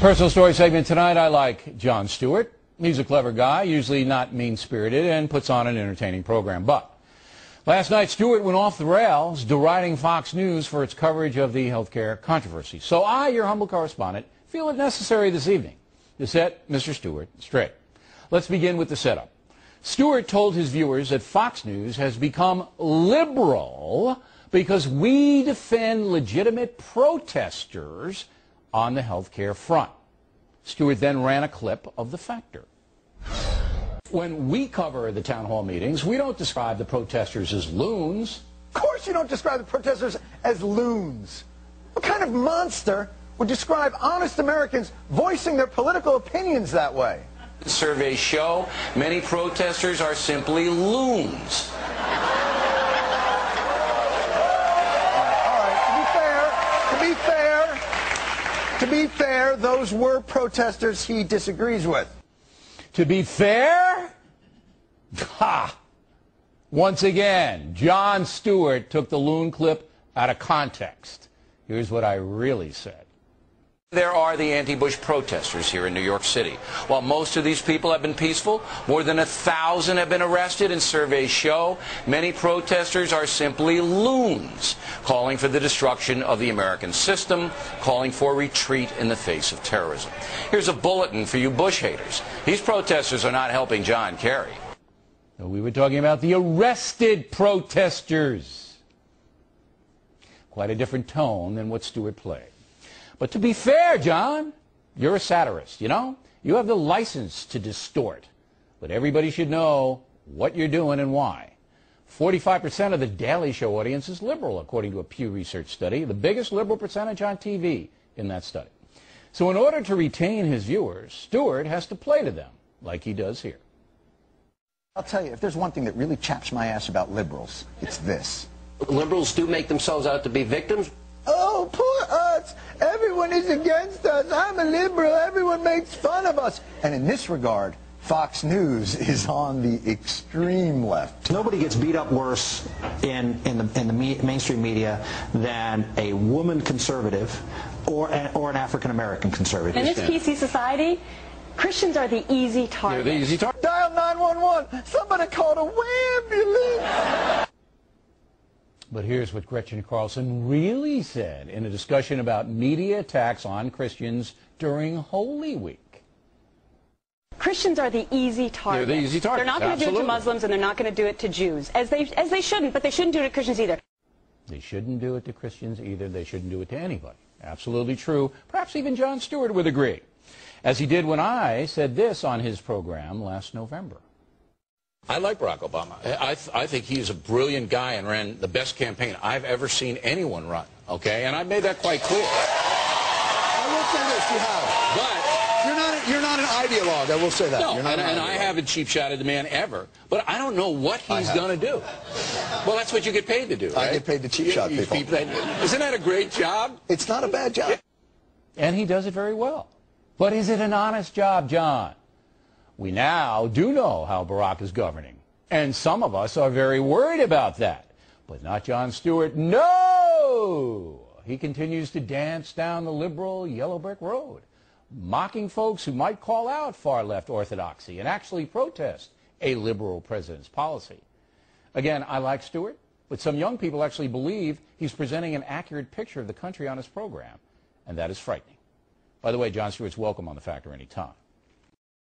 Personal story segment tonight. I like Jon Stewart. He's a clever guy, usually not mean-spirited, and puts on an entertaining program. But last night, Stewart went off the rails, deriding Fox News for its coverage of the healthcare controversy. So I, your humble correspondent, feel it necessary this evening to set Mr. Stewart straight. Let's begin with the setup. Stewart told his viewers that Fox News has become liberal because we defend legitimate protesters on the healthcare front. Stewart then ran a clip of the factor. When we cover the town hall meetings, we don't describe the protesters as loons. Of course you don't describe the protesters as loons. What kind of monster would describe honest Americans voicing their political opinions that way? Surveys show many protesters are simply loons. All right, to be fair, those were protesters he disagrees with. To be fair? Ha! Once again, Jon Stewart took the loon clip out of context. Here's what I really said. There are the anti-Bush protesters here in New York City. While most of these people have been peaceful, more than 1,000 have been arrested, and surveys show many protesters are simply loons, calling for the destruction of the American system, calling for retreat in the face of terrorism. Here's a bulletin for you Bush haters. These protesters are not helping John Kerry. So we were talking about the arrested protesters. Quite a different tone than what Stewart played. But to be fair, John, you're a satirist, you know? You have the license to distort. But everybody should know what you're doing and why. 45% of the Daily Show audience is liberal, according to a Pew Research study, the biggest liberal percentage on TV in that study. So in order to retain his viewers, Stewart has to play to them, like he does here. I'll tell you, if there's one thing that really chaps my ass about liberals, it's this. Liberals do make themselves out to be victims. Oh, poor us. Everyone is against us. I'm a liberal. Everyone makes fun of us. And in this regard, Fox News is on the extreme left. Nobody gets beat up worse in the mainstream media than a woman conservative or an African-American conservative. In this PC society, Christians are the easy target. They're the easy target. Dial 911. Somebody called a ambulance. But here's what Gretchen Carlson really said in a discussion about media attacks on Christians during Holy Week. Christians are the easy target. They're the easy target. They're not going to do it to Muslims, and they're not going to do it to Jews, as they shouldn't, but they shouldn't do it to Christians either. They shouldn't do it to Christians either. They shouldn't do it to anybody. Absolutely true. Perhaps even Jon Stewart would agree, as he did when I said this on his program last November. I like Barack Obama. I think he's a brilliant guy and ran the best campaign I've ever seen anyone run, okay? And I made that quite clear. I will say this, you have. But you're not an ideologue, I will say that. No, and I haven't cheap-shotted the man ever, but I don't know what he's going to do. Well, that's what you get paid to do, right? I get paid to cheap-shot people. Isn't that a great job? It's not a bad job. And he does it very well. But is it an honest job, John? We now do know how Barack is governing, and some of us are very worried about that. But not Jon Stewart. No! He continues to dance down the liberal yellow brick road, mocking folks who might call out far-left orthodoxy and actually protest a liberal president's policy. Again, I like Stewart, but some young people actually believe he's presenting an accurate picture of the country on his program, and that is frightening. By the way, Jon Stewart's welcome on The Factor anytime.